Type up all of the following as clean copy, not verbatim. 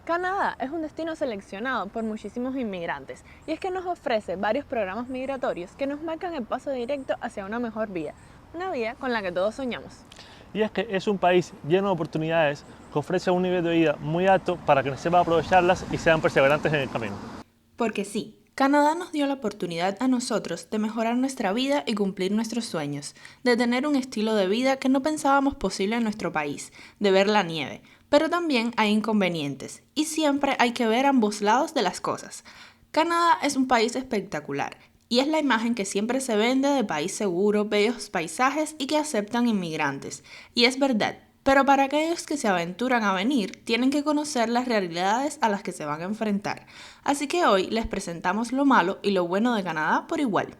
Canadá es un destino seleccionado por muchísimos inmigrantes y es que nos ofrece varios programas migratorios que nos marcan el paso directo hacia una mejor vida, una vida con la que todos soñamos. Y es que es un país lleno de oportunidades que ofrece un nivel de vida muy alto para que sepan aprovecharlas y sean perseverantes en el camino. Porque sí, Canadá nos dio la oportunidad a nosotros de mejorar nuestra vida y cumplir nuestros sueños, de tener un estilo de vida que no pensábamos posible en nuestro país, de ver la nieve. Pero también hay inconvenientes, y siempre hay que ver ambos lados de las cosas. Canadá es un país espectacular, y es la imagen que siempre se vende de país seguro, bellos paisajes y que aceptan inmigrantes. Y es verdad, pero para aquellos que se aventuran a venir, tienen que conocer las realidades a las que se van a enfrentar. Así que hoy les presentamos lo malo y lo bueno de Canadá por igual.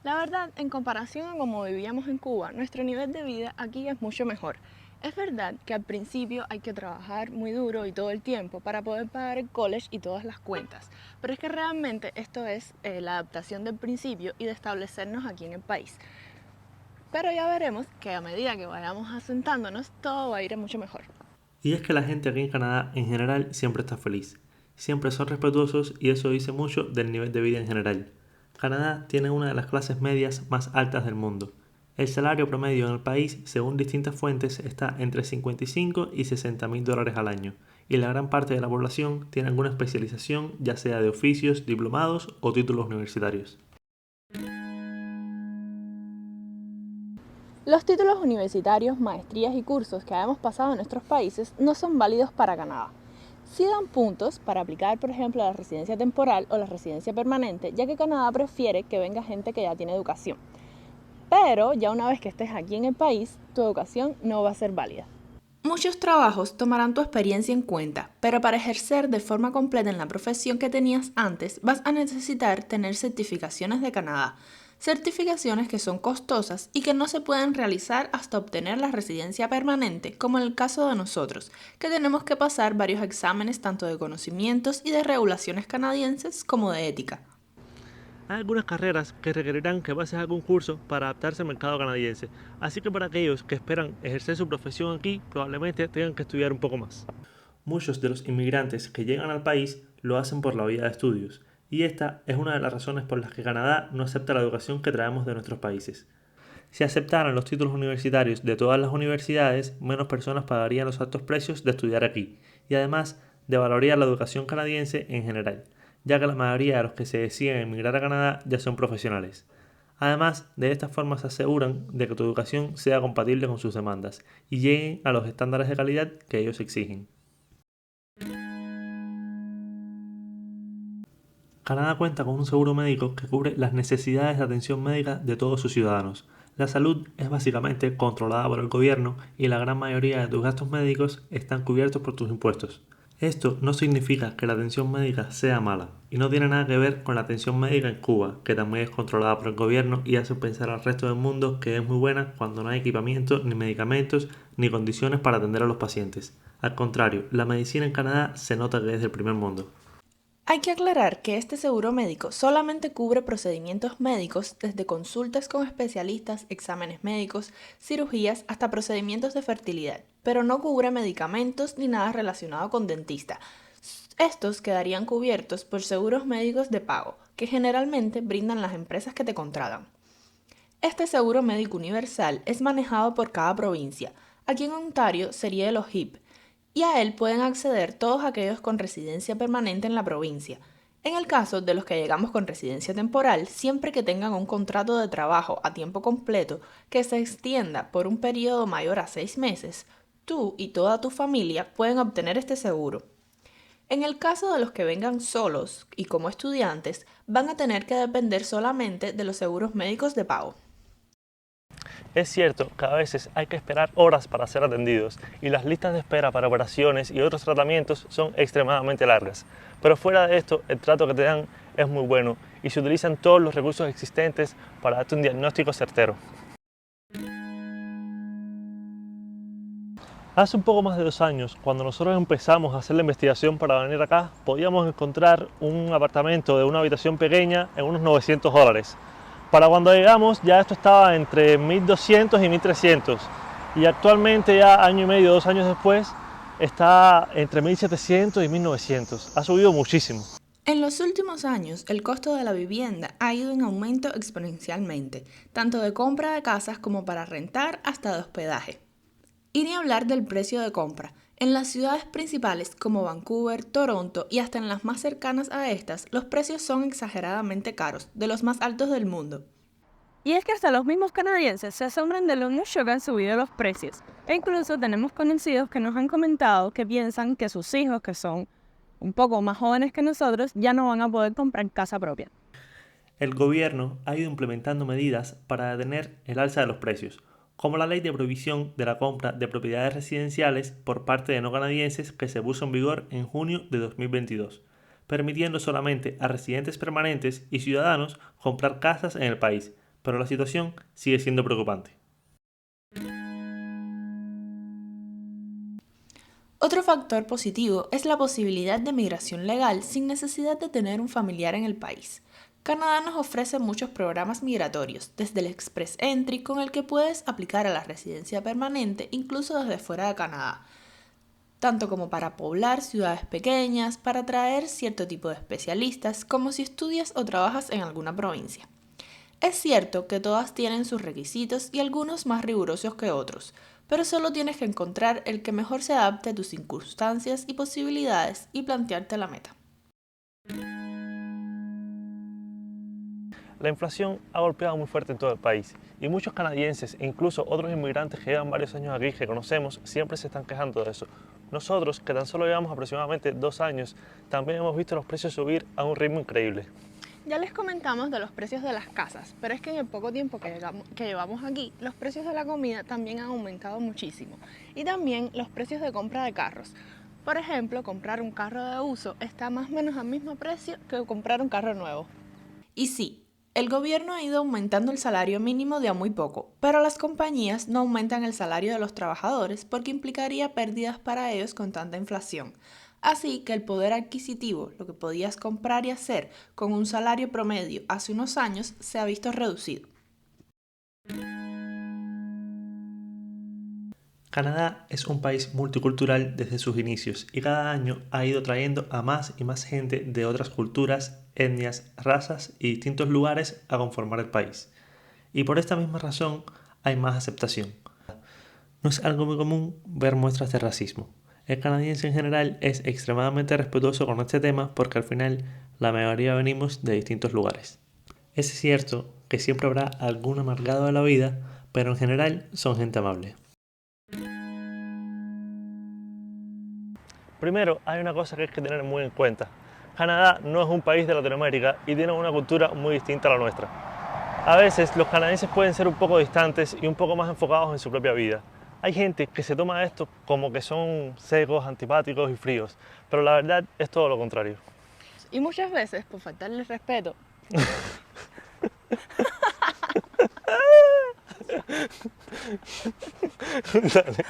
La verdad, en comparación a como vivíamos en Cuba, nuestro nivel de vida aquí es mucho mejor. Es verdad que al principio hay que trabajar muy duro y todo el tiempo para poder pagar el college y todas las cuentas, pero es que realmente esto es la adaptación del principio y de establecernos aquí en el país. Pero ya veremos que a medida que vayamos asentándonos, todo va a ir mucho mejor. Y es que la gente aquí en Canadá en general siempre está feliz. Siempre son respetuosos y eso dice mucho del nivel de vida en general. Canadá tiene una de las clases medias más altas del mundo. El salario promedio en el país, según distintas fuentes, está entre 55 y 60 mil dólares al año, y la gran parte de la población tiene alguna especialización, ya sea de oficios, diplomados o títulos universitarios. Los títulos universitarios, maestrías y cursos que hayamos pasado en nuestros países no son válidos para Canadá. Sí dan puntos para aplicar, por ejemplo, a la residencia temporal o la residencia permanente, ya que Canadá prefiere que venga gente que ya tiene educación. Pero ya una vez que estés aquí en el país, tu educación no va a ser válida. Muchos trabajos tomarán tu experiencia en cuenta, pero para ejercer de forma completa en la profesión que tenías antes, vas a necesitar tener certificaciones de Canadá. Certificaciones que son costosas y que no se pueden realizar hasta obtener la residencia permanente, como en el caso de nosotros, que tenemos que pasar varios exámenes tanto de conocimientos y de regulaciones canadienses como de ética. Hay algunas carreras que requerirán que pases algún curso para adaptarse al mercado canadiense, así que para aquellos que esperan ejercer su profesión aquí, probablemente tengan que estudiar un poco más. Muchos de los inmigrantes que llegan al país lo hacen por la vía de estudios, y esta es una de las razones por las que Canadá no acepta la educación que traemos de nuestros países. Si aceptaran los títulos universitarios de todas las universidades, menos personas pagarían los altos precios de estudiar aquí, y además devaluaría la educación canadiense en general, ya que la mayoría de los que se deciden emigrar a Canadá ya son profesionales. Además, de esta forma se aseguran de que tu educación sea compatible con sus demandas y lleguen a los estándares de calidad que ellos exigen. Canadá cuenta con un seguro médico que cubre las necesidades de atención médica de todos sus ciudadanos. La salud es básicamente controlada por el gobierno y la gran mayoría de tus gastos médicos están cubiertos por tus impuestos. Esto no significa que la atención médica sea mala, y no tiene nada que ver con la atención médica en Cuba, que también es controlada por el gobierno y hace pensar al resto del mundo que es muy buena cuando no hay equipamiento, ni medicamentos, ni condiciones para atender a los pacientes. Al contrario, la medicina en Canadá se nota que es del primer mundo. Hay que aclarar que este seguro médico solamente cubre procedimientos médicos desde consultas con especialistas, exámenes médicos, cirugías hasta procedimientos de fertilidad, pero no cubre medicamentos ni nada relacionado con dentista. Estos quedarían cubiertos por seguros médicos de pago, que generalmente brindan las empresas que te contratan. Este seguro médico universal es manejado por cada provincia. Aquí en Ontario sería el OHIP, y a él pueden acceder todos aquellos con residencia permanente en la provincia. En el caso de los que llegamos con residencia temporal, siempre que tengan un contrato de trabajo a tiempo completo que se extienda por un periodo mayor a 6 meses, tú y toda tu familia pueden obtener este seguro. En el caso de los que vengan solos y como estudiantes, van a tener que depender solamente de los seguros médicos de pago. Es cierto que a veces hay que esperar horas para ser atendidos y las listas de espera para operaciones y otros tratamientos son extremadamente largas, pero fuera de esto el trato que te dan es muy bueno y se utilizan todos los recursos existentes para darte un diagnóstico certero. Hace un poco más de 2 años, cuando nosotros empezamos a hacer la investigación para venir acá, podíamos encontrar un apartamento de una habitación pequeña en unos $900. Para cuando llegamos ya esto estaba entre 1.200 y 1.300 y actualmente ya año y medio, 2 años después, está entre 1.700 y 1.900. Ha subido muchísimo. En los últimos años, el costo de la vivienda ha ido en aumento exponencialmente, tanto de compra de casas como para rentar hasta de hospedaje. Y ni hablar del precio de compra. En las ciudades principales como Vancouver, Toronto y hasta en las más cercanas a estas, los precios son exageradamente caros, de los más altos del mundo. Y es que hasta los mismos canadienses se asombran de lo mucho que han subido los precios. E incluso tenemos conocidos que nos han comentado que piensan que sus hijos, que son un poco más jóvenes que nosotros, ya no van a poder comprar casa propia. El gobierno ha ido implementando medidas para detener el alza de los precios, como la ley de prohibición de la compra de propiedades residenciales por parte de no canadienses que se puso en vigor en junio de 2022, permitiendo solamente a residentes permanentes y ciudadanos comprar casas en el país, pero la situación sigue siendo preocupante. Otro factor positivo es la posibilidad de migración legal sin necesidad de tener un familiar en el país. Canadá nos ofrece muchos programas migratorios, desde el Express Entry, con el que puedes aplicar a la residencia permanente incluso desde fuera de Canadá, tanto como para poblar ciudades pequeñas, para atraer cierto tipo de especialistas, como si estudias o trabajas en alguna provincia. Es cierto que todas tienen sus requisitos y algunos más rigurosos que otros, pero solo tienes que encontrar el que mejor se adapte a tus circunstancias y posibilidades y plantearte la meta. La inflación ha golpeado muy fuerte en todo el país y muchos canadienses e incluso otros inmigrantes que llevan varios años aquí que conocemos siempre se están quejando de eso. Nosotros, que tan solo llevamos aproximadamente 2 años, también hemos visto los precios subir a un ritmo increíble. Ya les comentamos de los precios de las casas, pero es que en el poco tiempo que llevamos aquí, los precios de la comida también han aumentado muchísimo. Y también los precios de compra de carros. Por ejemplo, comprar un carro de uso está más o menos al mismo precio que comprar un carro nuevo. Y sí, el gobierno ha ido aumentando el salario mínimo de a muy poco, pero las compañías no aumentan el salario de los trabajadores porque implicaría pérdidas para ellos con tanta inflación. Así que el poder adquisitivo, lo que podías comprar y hacer con un salario promedio hace unos años, se ha visto reducido. Canadá es un país multicultural desde sus inicios y cada año ha ido trayendo a más y más gente de otras culturas, etnias, razas y distintos lugares a conformar el país. Y por esta misma razón hay más aceptación. No es algo muy común ver muestras de racismo. El canadiense en general es extremadamente respetuoso con este tema porque al final la mayoría venimos de distintos lugares. Es cierto que siempre habrá algún amargado de la vida, pero en general son gente amable. Primero, hay una cosa que hay que tener muy en cuenta. Canadá no es un país de Latinoamérica y tiene una cultura muy distinta a la nuestra. A veces los canadienses pueden ser un poco distantes y un poco más enfocados en su propia vida. Hay gente que se toma esto como que son secos, antipáticos y fríos, pero la verdad es todo lo contrario. Y muchas veces, por faltarle respeto, Dale.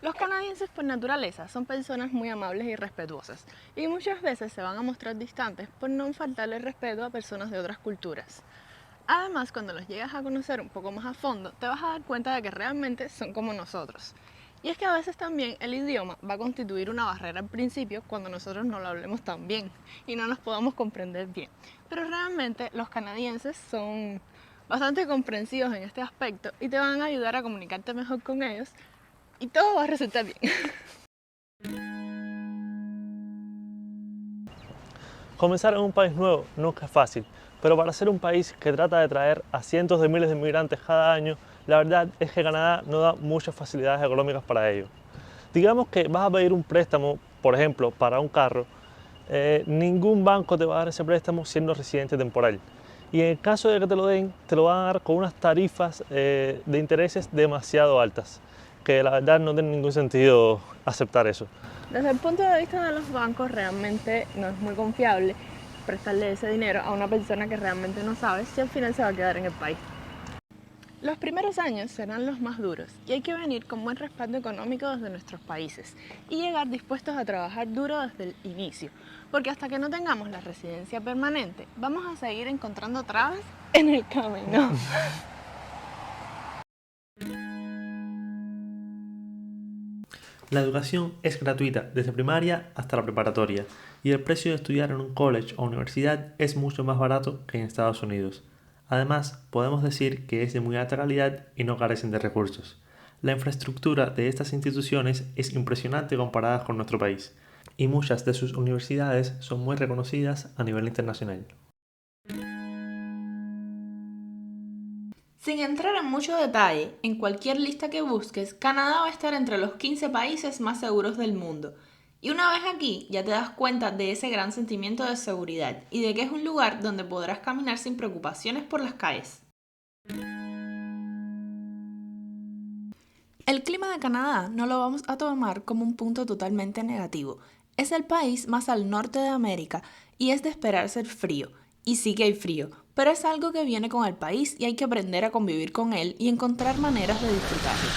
los canadienses por naturaleza son personas muy amables y respetuosas y muchas veces se van a mostrar distantes por no faltarle respeto a personas de otras culturas. Además, cuando los llegas a conocer un poco más a fondo, te vas a dar cuenta de que realmente son como nosotros. Y es que a veces también el idioma va a constituir una barrera al principio cuando nosotros no lo hablemos tan bien y no nos podamos comprender bien. Pero realmente los canadienses son bastante comprensivos en este aspecto y te van a ayudar a comunicarte mejor con ellos y todo va a resultar bien. Comenzar en un país nuevo nunca es fácil, pero para ser un país que trata de traer a cientos de miles de inmigrantes cada año, la verdad es que Canadá no da muchas facilidades económicas para ello. Digamos que vas a pedir un préstamo, por ejemplo, para un carro, ningún banco te va a dar ese préstamo siendo residente temporal. Y en el caso de que te lo den, te lo van a dar con unas tarifas de intereses demasiado altas, que la verdad no tiene ningún sentido aceptar eso. Desde el punto de vista de los bancos, realmente no es muy confiable prestarle ese dinero a una persona que realmente no sabe si al final se va a quedar en el país. Los primeros años serán los más duros y hay que venir con buen respaldo económico desde nuestros países y llegar dispuestos a trabajar duro desde el inicio, porque hasta que no tengamos la residencia permanente vamos a seguir encontrando trabas en el camino. La educación es gratuita desde primaria hasta la preparatoria y el precio de estudiar en un college o universidad es mucho más barato que en Estados Unidos. Además, podemos decir que es de muy alta calidad y no carecen de recursos. La infraestructura de estas instituciones es impresionante comparada con nuestro país y muchas de sus universidades son muy reconocidas a nivel internacional. Sin entrar en mucho detalle, en cualquier lista que busques, Canadá va a estar entre los 15 países más seguros del mundo. Y una vez aquí, ya te das cuenta de ese gran sentimiento de seguridad y de que es un lugar donde podrás caminar sin preocupaciones por las calles. El clima de Canadá no lo vamos a tomar como un punto totalmente negativo. Es el país más al norte de América y es de esperar ser frío. Y sí que hay frío, pero es algo que viene con el país y hay que aprender a convivir con él y encontrar maneras de disfrutarlo.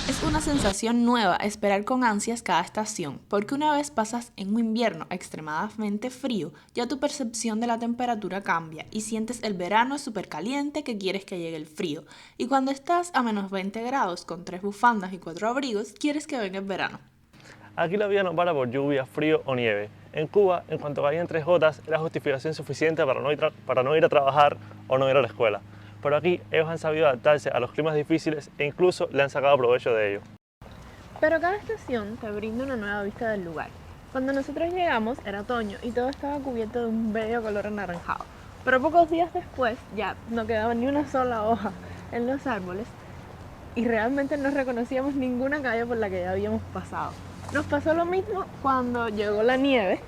Es una sensación nueva esperar con ansias cada estación, porque una vez pasas en un invierno extremadamente frío, ya tu percepción de la temperatura cambia y sientes el verano súper caliente que quieres que llegue el frío. Y cuando estás a menos 20 grados con 3 bufandas y 4 abrigos, quieres que venga el verano. Aquí la vida no para por lluvia, frío o nieve. En Cuba, en cuanto caían 3 gotas, era justificación suficiente para no ir a trabajar o no ir a la escuela. Pero aquí ellos han sabido adaptarse a los climas difíciles e incluso le han sacado provecho de ello. Pero cada estación te brinda una nueva vista del lugar. Cuando nosotros llegamos era otoño y todo estaba cubierto de un bello color anaranjado. Pero pocos días después ya no quedaba ni una sola hoja en los árboles y realmente no reconocíamos ninguna calle por la que ya habíamos pasado. Nos pasó lo mismo cuando llegó la nieve,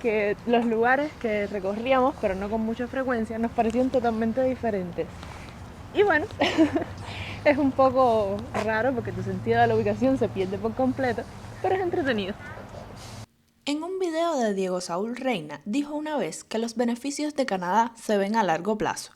que los lugares que recorríamos, pero no con mucha frecuencia, nos parecían totalmente diferentes. Y bueno, es un poco raro porque tu sentido de la ubicación se pierde por completo, pero es entretenido. En un video de Diego Saúl Reina dijo una vez que los beneficios de Canadá se ven a largo plazo,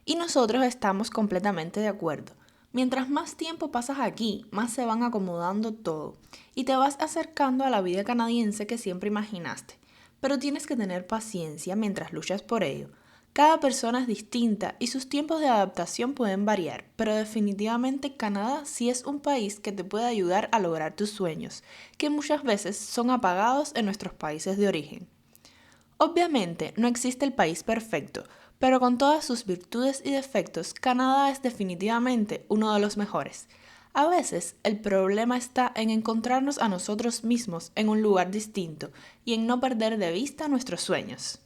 y nosotros estamos completamente de acuerdo. Mientras más tiempo pasas aquí, más se van acomodando todo, y te vas acercando a la vida canadiense que siempre imaginaste. Pero tienes que tener paciencia mientras luchas por ello. Cada persona es distinta y sus tiempos de adaptación pueden variar, pero definitivamente Canadá sí es un país que te puede ayudar a lograr tus sueños, que muchas veces son apagados en nuestros países de origen. Obviamente, no existe el país perfecto, pero con todas sus virtudes y defectos, Canadá es definitivamente uno de los mejores. A veces, el problema está en encontrarnos a nosotros mismos en un lugar distinto y en no perder de vista nuestros sueños.